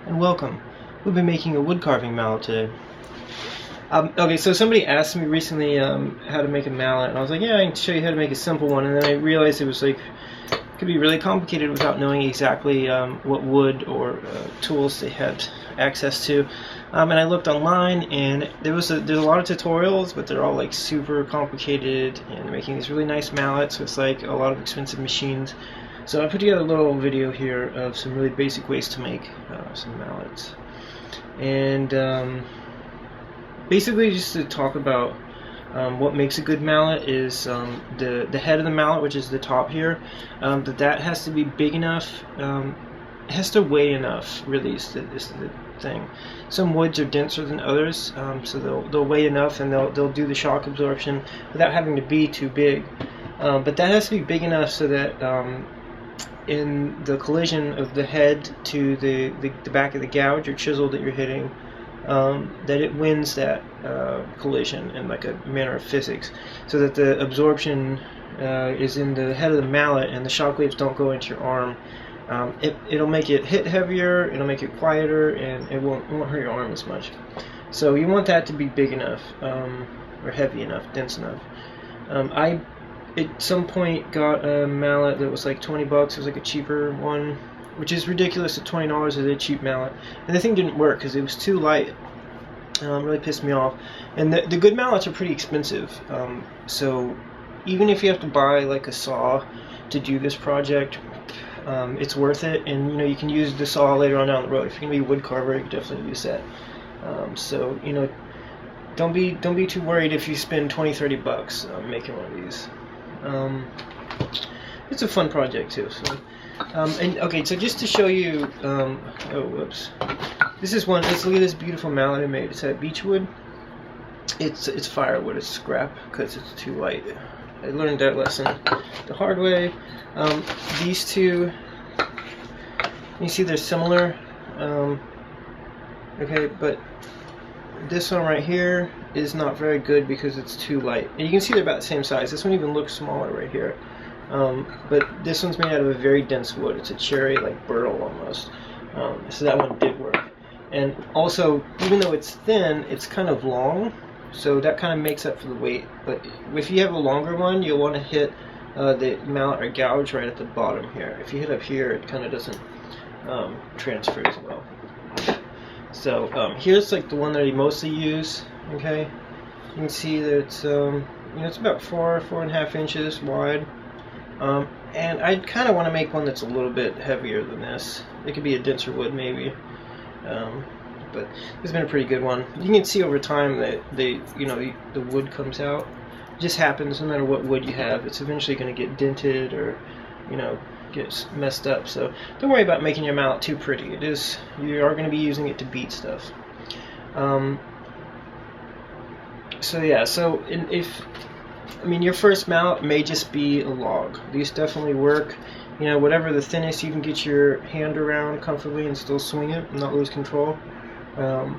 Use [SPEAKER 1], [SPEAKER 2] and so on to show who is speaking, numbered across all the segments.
[SPEAKER 1] and welcome. We'll be making a wood carving mallet today. Okay, so somebody asked me recently how to make a mallet, and I was like, yeah, I can show you how to make a simple one, and then I realized it was like, could be really complicated without knowing exactly what wood or tools they had access to. And I looked online, and there's a lot of tutorials, but they're all like super complicated, and they're making these really nice mallets with like a lot of expensive machines. So I put together a little video here of some really basic ways to make some mallets, and basically just to talk about what makes a good mallet is the head of the mallet, which is the top here, that has to be big enough, it has to weigh enough, really is the thing. Some woods are denser than others, so they'll weigh enough and they'll do the shock absorption without having to be too big. But that has to be big enough so that in the collision of the head to the back of the gouge or chisel that you're hitting, that it wins that collision in like a manner of physics, so that the absorption is in the head of the mallet and the shock waves don't go into your arm. It'll make it hit heavier, it'll make it quieter, and it won't hurt your arm as much. So you want that to be big enough, or heavy enough, dense enough. I at some point got a mallet that was like 20 bucks. It was like a cheaper one, which is ridiculous at $20 is a cheap mallet. And the thing didn't work because it was too light. Really pissed me off. And the good mallets are pretty expensive. So even if you have to buy like a saw to do this project, it's worth it. And you can use the saw later on down the road. If you're gonna be a wood carver, you can definitely use that. So don't be too worried if you spend 20-30 bucks making one of these. It's a fun project too. So, and okay, so just to show you, oh whoops, this is one. Let's look at this beautiful mallet I made. It's that beechwood. It's firewood. It's scrap because it's too light. I learned that lesson the hard way. These two, you see they're similar. Okay, but this one right here is not very good because it's too light. And you can see they're about the same size. This one even looks smaller right here. But this one's made out of a very dense wood. It's a cherry, like burl almost. So that one did work. And also, even though it's thin, it's kind of long, so that kind of makes up for the weight. But if you have a longer one, you'll want to hit the mallet or gouge right at the bottom here. If you hit up here, it kind of doesn't transfer as well. So here's like the one that I mostly use. Okay, you can see that it's it's about 4.5 inches wide. And I kind of want to make one that's a little bit heavier than this. It could be a denser wood maybe, but this has been a pretty good one. You can see over time that the wood comes out. It just happens no matter what wood you have. It's eventually going to get dented or gets messed up. So don't worry about making your mallet too pretty. You are going to be using it to beat stuff. So yeah, your first mallet may just be a log. These definitely work. Whatever the thinnest you can get your hand around comfortably and still swing it and not lose control. But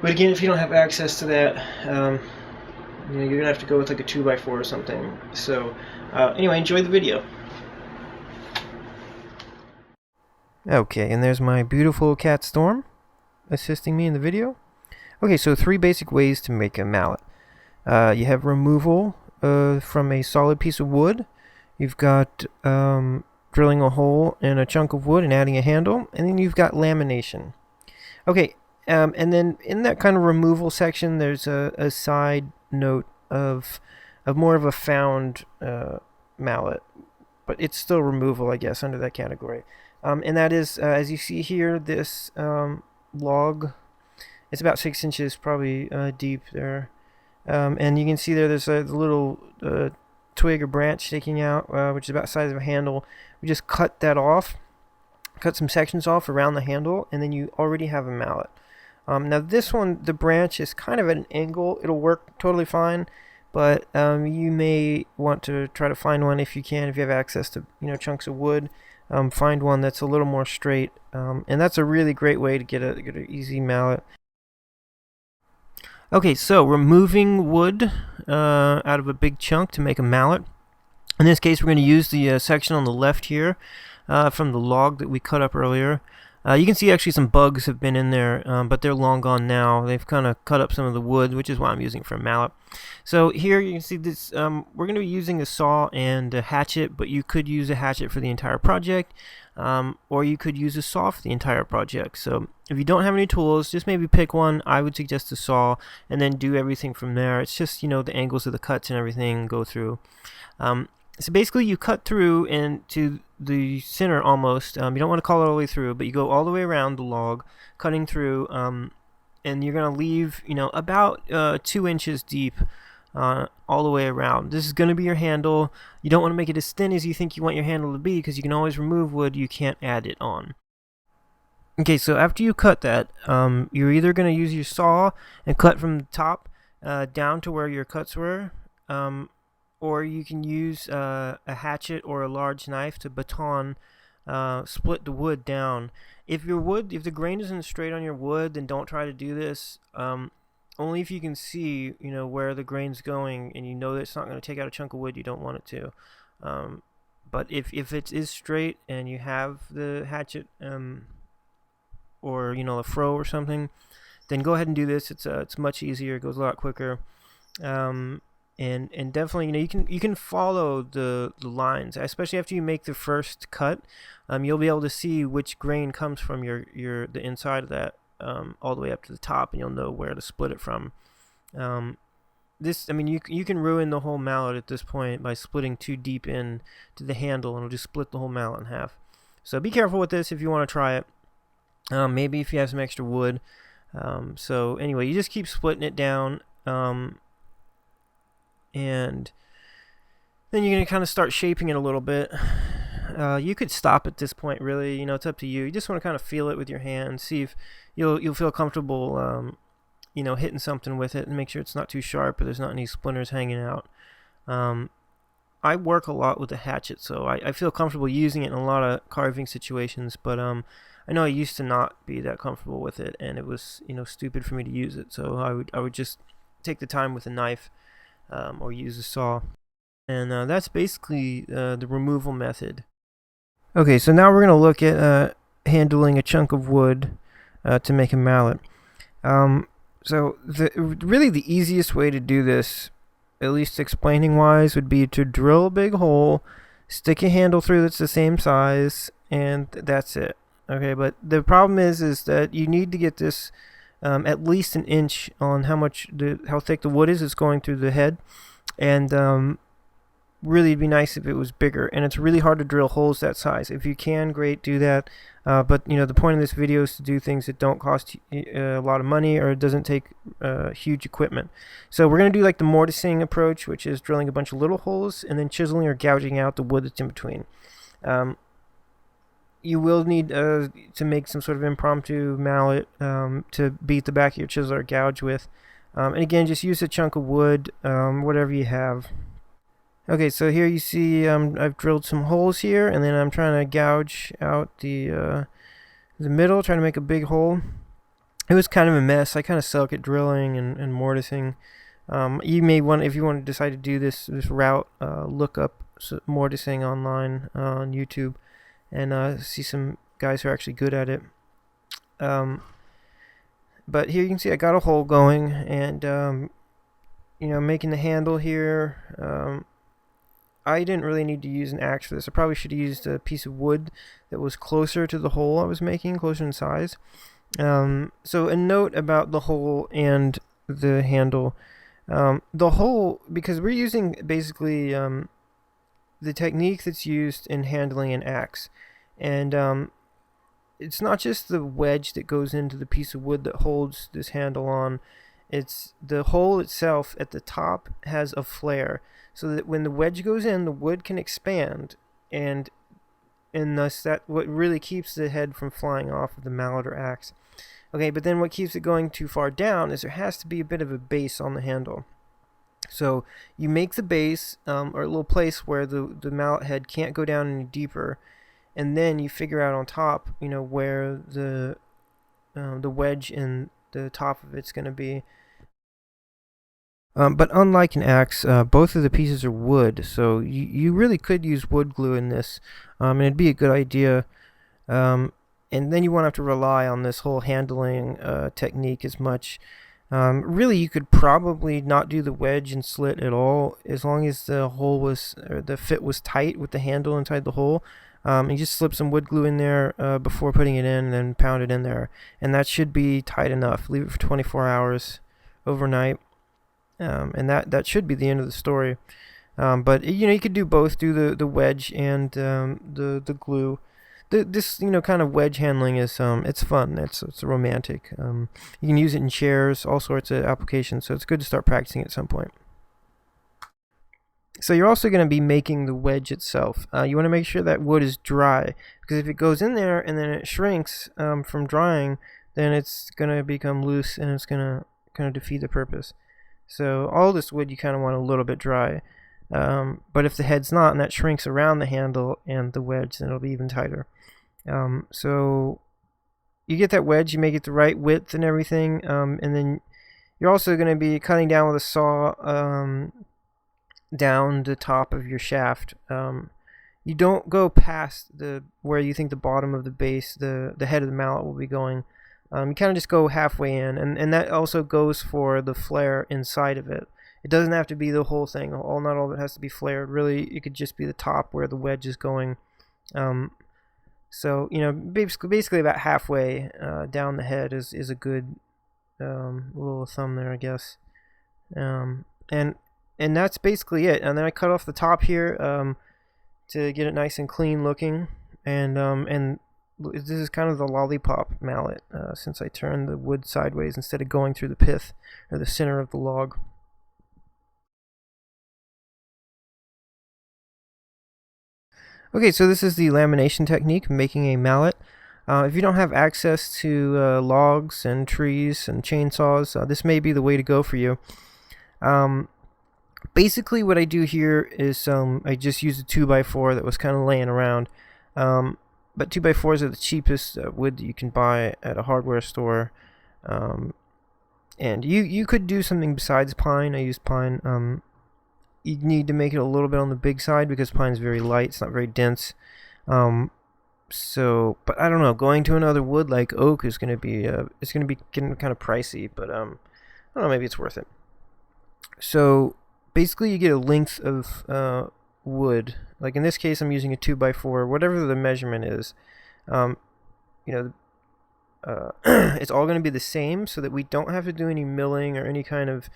[SPEAKER 1] again, if you don't have access to that, you're gonna have to go with like a 2x4 or something. So anyway, enjoy the video. Okay, and there's my beautiful cat Storm assisting me in the video. Okay, so 3 basic ways to make a mallet. You have removal from a solid piece of wood. You've got drilling a hole in a chunk of wood and adding a handle, and then you've got lamination. Okay, and then in that kind of removal section, there's a side note of more of a found mallet, but it's still removal, I guess, under that category. And that is, as you see here, this log. It's about 6 inches, probably deep there. And you can see there's a little twig or branch sticking out, which is about the size of a handle. We just cut that off, cut some sections off around the handle, and then you already have a mallet. Now this one, the branch is kind of at an angle. It'll work totally fine, but you may want to try to find one if you can, if you have access to chunks of wood. Find one that's a little more straight, and that's a really great way to get an easy mallet. Okay, so removing wood out of a big chunk to make a mallet. In this case, we're going to use the section on the left here. from the log that we cut up earlier. You can see actually some bugs have been in there, but they're long gone now. They've kind of cut up some of the wood, which is why I'm using it for a mallet. So here you can see this. We're going to be using a saw and a hatchet, but you could use a hatchet for the entire project, or you could use a saw for the entire project. So if you don't have any tools, just maybe pick one. I would suggest a saw, and then do everything from there. It's just, you know, the angles of the cuts and everything go through. So basically you cut through into the center almost. You don't want to call it all the way through, but you go all the way around the log, cutting through, and you're going to leave, you know, about 2 inches deep all the way around. This is going to be your handle. You don't want to make it as thin as you think you want your handle to be, because you can always remove wood. You can't add it on. Okay, so after you cut that, you're either going to use your saw and cut from the top down to where your cuts were, or you can use a hatchet or a large knife to baton split the wood down. If the grain isn't straight on your wood, then don't try to do this. Only if you can see, you know, where the grain's going, and you know that it's not going to take out a chunk of wood you don't want it to. But if it is straight and you have the hatchet, or, you know, a froe or something, then go ahead and do this. It's much easier. It goes a lot quicker. And definitely, you know, you can follow the lines, especially after you make the first cut. You'll be able to see which grain comes from the inside of that, all the way up to the top, and you'll know where to split it from. I mean, you can ruin the whole mallet at this point by splitting too deep in to the handle, and it'll just split the whole mallet in half. So be careful with this if you want to try it. Maybe if you have some extra wood. So anyway, you just keep splitting it down. And then you're going to kind of start shaping it a little bit. You could stop at this point, really. You know, it's up to you. You just want to kind of feel it with your hand, see if you'll feel comfortable, you know, hitting something with it, and make sure it's not too sharp or there's not any splinters hanging out. I work a lot with a hatchet, so I feel comfortable using it in a lot of carving situations, but I know I used to not be that comfortable with it, and it was, you know, stupid for me to use it. So I would just take the time with a knife, or use a saw. And that's basically the removal method. Okay, so now we're going to look at handling a chunk of wood to make a mallet. So really the easiest way to do this, at least explaining wise, would be to drill a big hole, stick a handle through that's the same size, and that's it. Okay, but the problem is that you need to get this at least 1 inch on how thick the wood is that's going through the head, and really it'd be nice if it was bigger, and it's really hard to drill holes that size. If you can, great, do that, but you know, the point of this video is to do things that don't cost a lot of money, or it doesn't take huge equipment. So we're going to do like the mortising approach, which is drilling a bunch of little holes and then chiseling or gouging out the wood that's in between. You will need to make some sort of impromptu mallet to beat the back of your chisel or gouge with. And again, just use a chunk of wood, whatever you have. Okay, so here you see I've drilled some holes here, and then I'm trying to gouge out the middle, trying to make a big hole. It was kind of a mess. I kind of suck at drilling and mortising. You may want, if you want to decide to do this route, look up mortising online on YouTube, and see some guys who are actually good at it. But here you can see I got a hole going, and you know, making the handle here. I didn't really need to use an axe for this. I probably should have used a piece of wood that was closer to the hole I was making, closer in size. So a note about the hole and the handle. The hole, because we're using basically the technique that's used in handling an axe, and it's not just the wedge that goes into the piece of wood that holds this handle on. It's the hole itself at the top has a flare, so that when the wedge goes in, the wood can expand, and thus that what really keeps the head from flying off of the mallet or axe. Okay, but then what keeps it going too far down is there has to be a bit of a base on the handle. So you make the base, or a little place where the mallet head can't go down any deeper, and then you figure out on top, you know, where the wedge in the top of it's going to be. But unlike an axe, both of the pieces are wood, so you really could use wood glue in this, and it'd be a good idea. Um, and then you won't have to rely on this whole handling technique as much. Really, you could probably not do the wedge and slit at all, as long as the hole was, or the fit was tight with the handle inside the hole. You just slip some wood glue in there before putting it in, and then pound it in there, and that should be tight enough. Leave it for 24 hours overnight, and that should be the end of the story. But you could do both, do the wedge and the glue. This kind of wedge handling is it's fun. It's romantic. You can use it in chairs, all sorts of applications. So it's good to start practicing at some point. So you're also going to be making the wedge itself. You want to make sure that wood is dry, because if it goes in there and then it shrinks from drying, then it's going to become loose and it's going to kind of defeat the purpose. So all this wood you kind of want a little bit dry. But if the head's not, and that shrinks around the handle and the wedge, then it'll be even tighter. So you get that wedge, you make it the right width and everything, and then you're also going to be cutting down with a saw down the top of your shaft. You don't go past where you think the bottom of the base, the head of the mallet will be going. You kind of just go halfway in, and that also goes for the flare inside of it. It doesn't have to be the whole thing. Not all of it has to be flared. Really, it could just be the top where the wedge is going. So basically about halfway down the head is a good rule of thumb there, I guess. And that's basically it. And then I cut off the top here to get it nice and clean looking. And this is kind of the lollipop mallet, since I turned the wood sideways instead of going through the pith or the center of the log. Okay, so this is the lamination technique, making a mallet. If you don't have access to logs and trees and chainsaws, this may be the way to go for you. Basically what I do here is I just use a 2x4 that was kind of laying around. But 2x4s are the cheapest wood that you can buy at a hardware store. And you could do something besides pine. I used pine. You need to make it a little bit on the big side because pine is very light. It's not very dense. But I don't know. Going to another wood like oak is going to be getting kind of pricey. But I don't know. Maybe it's worth it. So basically, you get a length of wood. Like in this case, I'm using a 2x4, whatever the measurement is. It's all going to be the same, so that we don't have to do any milling or any kind of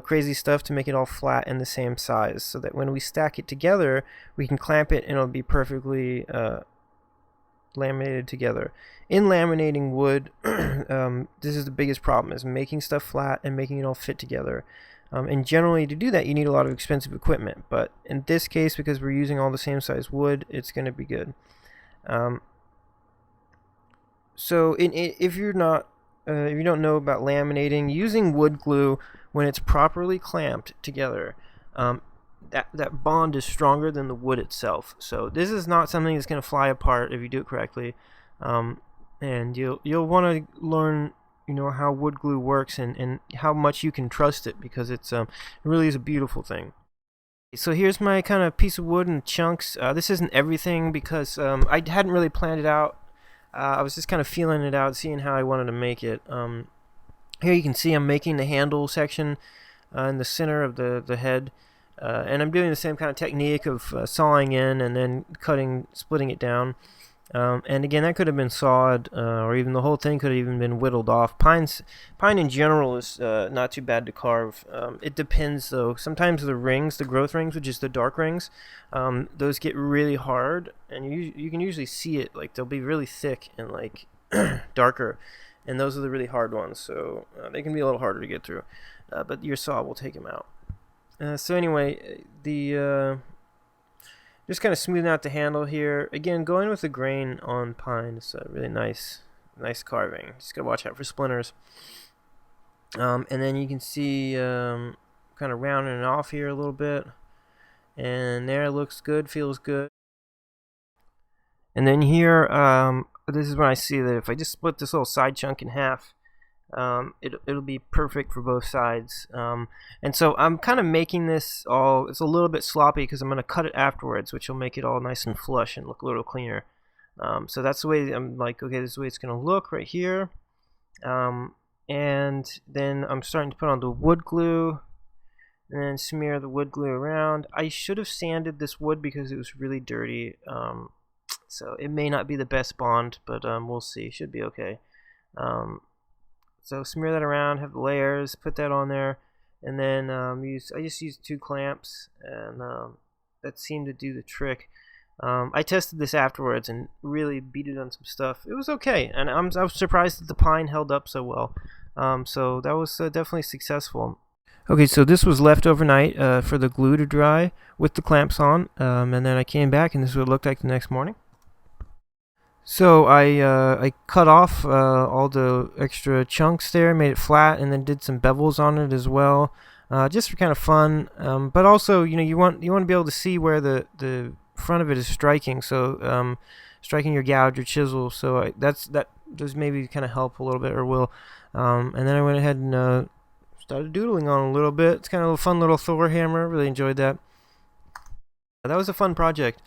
[SPEAKER 1] crazy stuff to make it all flat and the same size, so that when we stack it together, we can clamp it and it'll be perfectly laminated together. In laminating wood, this is the biggest problem, is making stuff flat and making it all fit together. And generally, to do that, you need a lot of expensive equipment. But in this case, because we're using all the same size wood, it's going to be good. If you don't know about laminating, using wood glue when it's properly clamped together, that bond is stronger than the wood itself. So this is not something that's going to fly apart if you do it correctly. And you'll want to learn how wood glue works and how much you can trust it, because it really is a beautiful thing. So here's my kind of piece of wood in chunks. This isn't everything because I hadn't really planned it out. I was just kind of feeling it out, seeing how I wanted to make it. Here you can see I'm making the handle section in the center of the head. And I'm doing the same kind of technique of sawing in and then splitting it down. And again, that could have been sawed, or even the whole thing could have even been whittled off. Pine in general is not too bad to carve. It depends, though. Sometimes the growth rings, which is the dark rings, those get really hard, and you can usually see it. Like, they'll be really thick and like darker, and those are the really hard ones. So they can be a little harder to get through, but your saw will take them out. So anyway, just kind of smoothing out the handle here. Again, going with the grain on pine is really nice carving. Just gotta watch out for splinters. And then you can see kind of rounding it off here a little bit. And there, it looks good, feels good. And then here, this is when I see that if I just split this little side chunk in half, It'll be perfect for both sides. And so I'm kind of making this all, it's a little bit sloppy because I'm going to cut it afterwards, which will make it all nice and flush and look a little cleaner. So that's the way I'm like, okay, this is the way it's going to look right here. And then I'm starting to put on the wood glue and then smear the wood glue around. I should have sanded this wood because it was really dirty. So it may not be the best bond, but we'll see. Should be okay. So smear that around, have the layers, put that on there, and then I just used 2 clamps, and that seemed to do the trick. I tested this afterwards and really beat it on some stuff. It was okay, and I was surprised that the pine held up so well. So that was definitely successful. Okay, so this was left overnight for the glue to dry with the clamps on, and then I came back and this is what it looked like the next morning. So I cut off all the extra chunks there, made it flat, and then did some bevels on it as well, just for kind of fun. But also, you want to be able to see where the front of it is striking. So striking your gouge or chisel. So that does maybe kind of help a little bit, or will. And then I went ahead and started doodling on a little bit. It's kind of a fun little Thor hammer. Really enjoyed that. That was a fun project.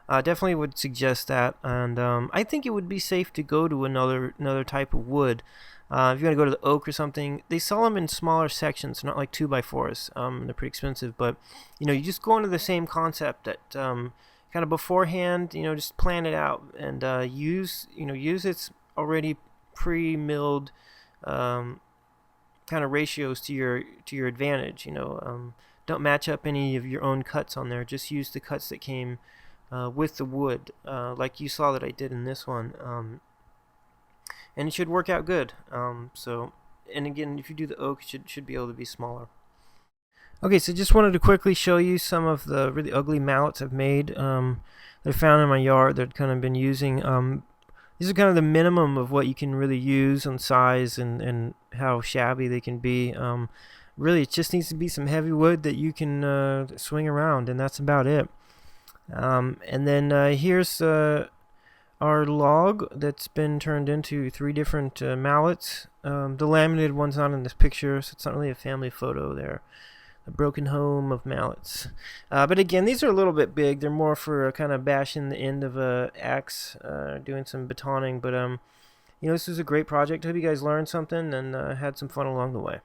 [SPEAKER 1] Definitely would suggest that, and I think it would be safe to go to another type of wood. If you're gonna go to the oak or something, they sell them in smaller sections, not like 2x4s. They're pretty expensive, but you just go into the same concept that kind of beforehand. Just plan it out and use its already pre-milled kind of ratios to your advantage. Don't match up any of your own cuts on there. Just use the cuts that came with the wood, like you saw that I did in this one, and it should work out good. And again, if you do the oak, it should be able to be smaller. Okay, so just wanted to quickly show you some of the really ugly mallets I've made. That I found in my yard that I've kind of been using. These are kind of the minimum of what you can really use on size and how shabby they can be. Really, it just needs to be some heavy wood that you can swing around, and that's about it. And then here's our log that's been turned into 3 different mallets. The laminated one's not in this picture, so it's not really a family photo there. A broken home of mallets. But again, these are a little bit big. They're more for kind of bashing the end of a axe, doing some batoning. But this was a great project. Hope you guys learned something and had some fun along the way.